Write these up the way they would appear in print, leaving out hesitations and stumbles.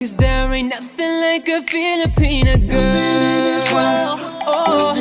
'Cause there ain't nothing like a Filipina girl. Oh.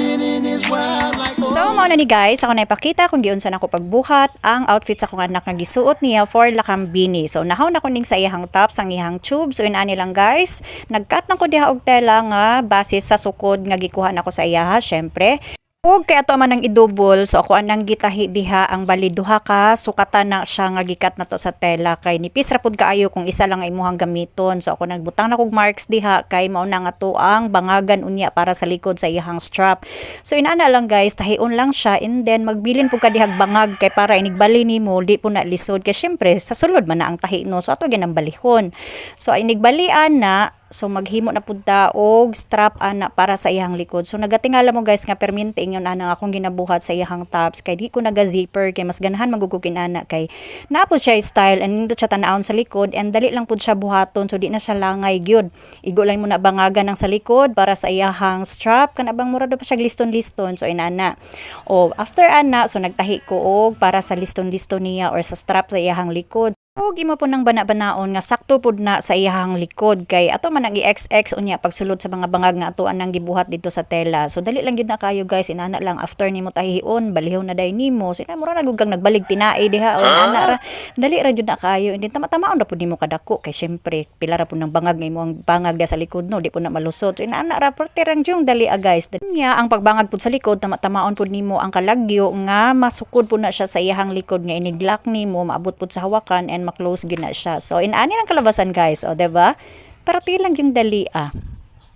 So mao na ni guys, ako na ipakita kung giunsan ako pagbuhat ang outfit sa akong anak nga gisuot niya for lakambini. So nahaw na ko ning sa iyang tops, ang iyang tube. So inani lang guys, nagkat na ko diha og tela nga base sa sukod nga gikuha nako sa iya, syempre. Og kay ato man ang idouble, so ako anang gitahi diha ang bali duha ka sukatan na siya nga gikat na to sa tela kay nipis ra pud kaayo kung isa lang ang imuhang gamiton. So ako nagbutang na kog marks diha kay mao na nga to ang bangagan unya para sa likod sa iyang strap. So inaana lang guys, tahion lang siya and then magbilin pud ka dihag bangag kay para inigbali nimo di po na lisod kay syempre sa sulod man na ang tahi no. So ato ginang balihon. So inigbalian na. So maghimo na pud ta og strap ana para sa iyang likod. So nagatingala mo guys nga permente ingon ana akong ginabuhat sa iyang tops kay di ko naga zipper kay mas ganahan magugugin ana kay napod siya style and nindot siya tan-awon sa likod and dali lang pud siya buhaton so di na siya langay gyud. Igo lang mo na bangagan ng sa likod para sa iyang strap kana bang murado pa siya liston-liston. So inana. O after ana so nagtahi ko og para sa liston-liston niya or sa strap sa iyang likod. Og imo po nang bana-banaon nga sakto pud na sa iyahang likod kay ato man ang i-XX unya pagsulod sa mga bangag nga atoan nang gibuhat dito sa tela. So dali lang gyud na kayo guys, inana lang after nimo tahion, balihaw na day nimo. So ina mura na gud kang nagbalig tinae diha o ana ra. Dali ra gyud na kayo. Hindi tama-tamaon ra pud nimo kadako kay syempre pila ra pud nang bangag nga imo ang bangag da sa likod no, di pud na malusot. So inana ra porte rang jung dali guys. Nya ang pagbangag pud sa likod tama-tamaon pud nimo ang kalagyo nga masukod pud na siya sa iyahang likod nga iniglak nimo maabot pud sa hawakan and close gina siya. So inani ng kalabasan guys, o diba? Pero lang yung dali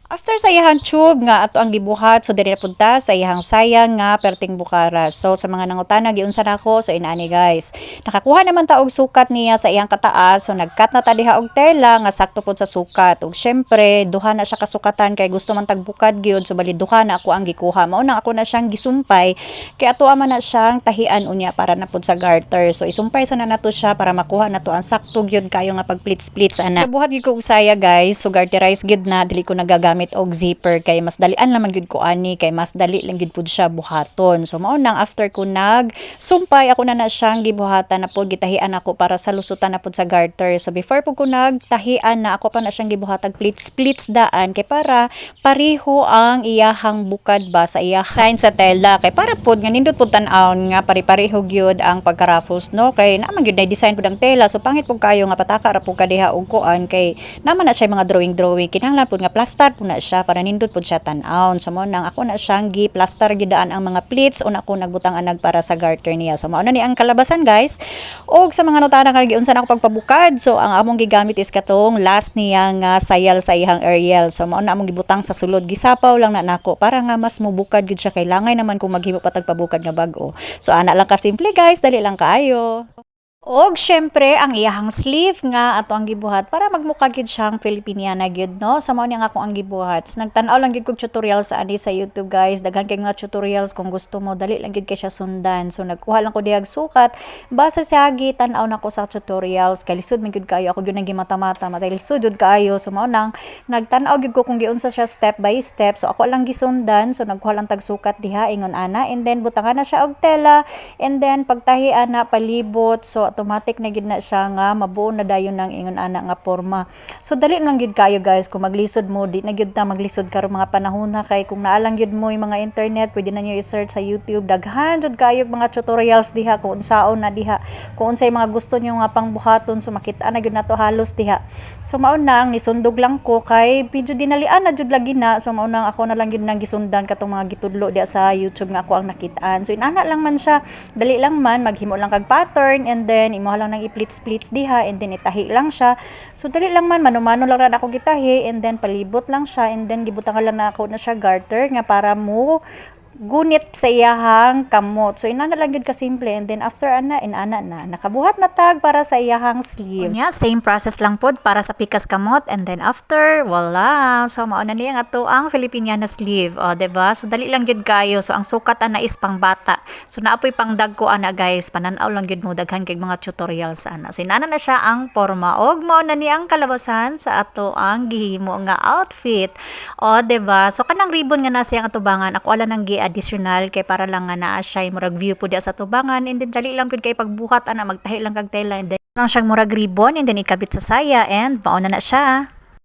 After sa iyang tube nga ato ang gibuhat, so diri na punta sa iyang sayang nga perting bukaras. So sa mga nangutana giunsa nako, so inani guys. Nakakuha naman ta og sukat niya sa iyang kataas, so nagkat na ta diha og tela nga sakto pud sa sukat. Ug syempre, duha na siya kasukatan kay gusto man tagbukad gyud, so bali duha na ako ang gikuha. Mao na ako na siyang gisumpay kay ato man na siyang tahian unya para na pud sa garter. So isumpay sana nato siya para makuha nato ang sakto gyud kayo nga pag plits-plits ana. Buhat gyud ko og saya guys, so garterize gyud na dili ko nagagamit og zipper kay mas dalian naman gyud ko ani kay mas dali lang gyud pud siya buhaton. So mao nang after ko sumpay ako na siyang gibuhatan na pud gitahian ako para sa lusutan na pud sa garter. So before pud ko nagtahian na ako pa na siyang gibuhatag plits daan kay para pareho ang iyahang bukad ba sa iyang sign sa tela kay para pud nga nindot pud tan-awon nga pare-pareho gyud ang pagkarafos no kay naman gyud na design pud ang tela. So pangit pud kayo nga pataka ra pud ka diha og kuan kay naman na siya mga drawing kinahanglan pud nga plaster pud na siya para nindot pud siya tan-awon. So mao nang ako na siyang gi-plaster gidaan ang mga pleats una ko nagbutang anag para sa garter niya. So mao na ni ang kalabasan guys. Og sa mga notana nga giunsan ako pagpabukad, so ang among gigamit is katong last niya nga sayal sa ihang Ariel. So mao na among gibutang sa sulod, gisapaw lang na nako para nga mas mubukad gid siya kay langay naman kung maghimo pa tagpabukad nga bag-o. So ana lang ka simple guys, dali lang kaayo. Og syempre ang iyahang sleeve nga ato ang gibuhat para magmukha gid siyang Filipiniana gyud no. So mao ni nga ako ang gibuhat. So nagtan-aw lang gid kog tutorials sa ani sa YouTube guys. Daghan kay nga tutorials kung gusto mo dali lang gid kay siya sundan. So nagkuha lang ko diag sukat base sa tan-aw na ko sa tutorials kay lisod man gid kayo ako gyud nang gimata-mata matay lisod jud kaayo. So mao nang nagtan-aw gid ko kung giunsa siya step by step. So ako lang gisundan. So nagkuha lang tag sukat diha ingon ana and then butangan na siya og tela and then pagtahi ana palibot. So automatic na gid na siya nga mabuo na dayon ng ingon ana nga porma. So dali lang gid kayo guys kung maglisod mo di na gid ta maglisod karon mga panahon na kay kung naalang gid mo yung mga internet pwede na niyo i-search sa YouTube daghan jud kayo mga tutorials diha kung unsaon na diha kung unsay mga gusto niyo nga pangbuhaton so makita na gid nato halos diha. So mao nang nisundog lang ko kay medyo dinalian na jud lagi na so mao nang ako na lang gid nang gisundan katong mga gitudlo diha sa YouTube nga ako ang nakitaan. So inana lang man siya dali lang man maghimo lang kag pattern and then imo lang nang i-plits diha and then itahi lang siya. So dali lang man mano-mano lang na ako gitahi and then palibot lang siya and then gibutangan lang na ako na siya garter nga para mo gunit sa iyahang kamot. So inana lang gid ka simple and then after ana inana na nakabuhat na tag para sa iyahang sleeve. Unya same process lang pod para sa pikas kamot and then after voila. So mao na niya ato ang Filipiniana sleeve. O diba? So dali lang gid kayo. So ang sukat ana is pang bata. So naapoy pang dagko ana guys. Panan-aw lang gid mo daghan kay mga tutorials ana. So inana na siya ang porma og mao na ni ang kalabasan sa ato ang gihimo nga outfit. O diba? So kanang ribbon nga nasa yang atubangan ako ala nang additional kay para lang nga naa siya murag view po di sa tubangan and then dali lang pud kay pagbuhat ana magtahi lang kag tela and then lang siyang murag ribbon and then ikabit sa saya and mao na siya.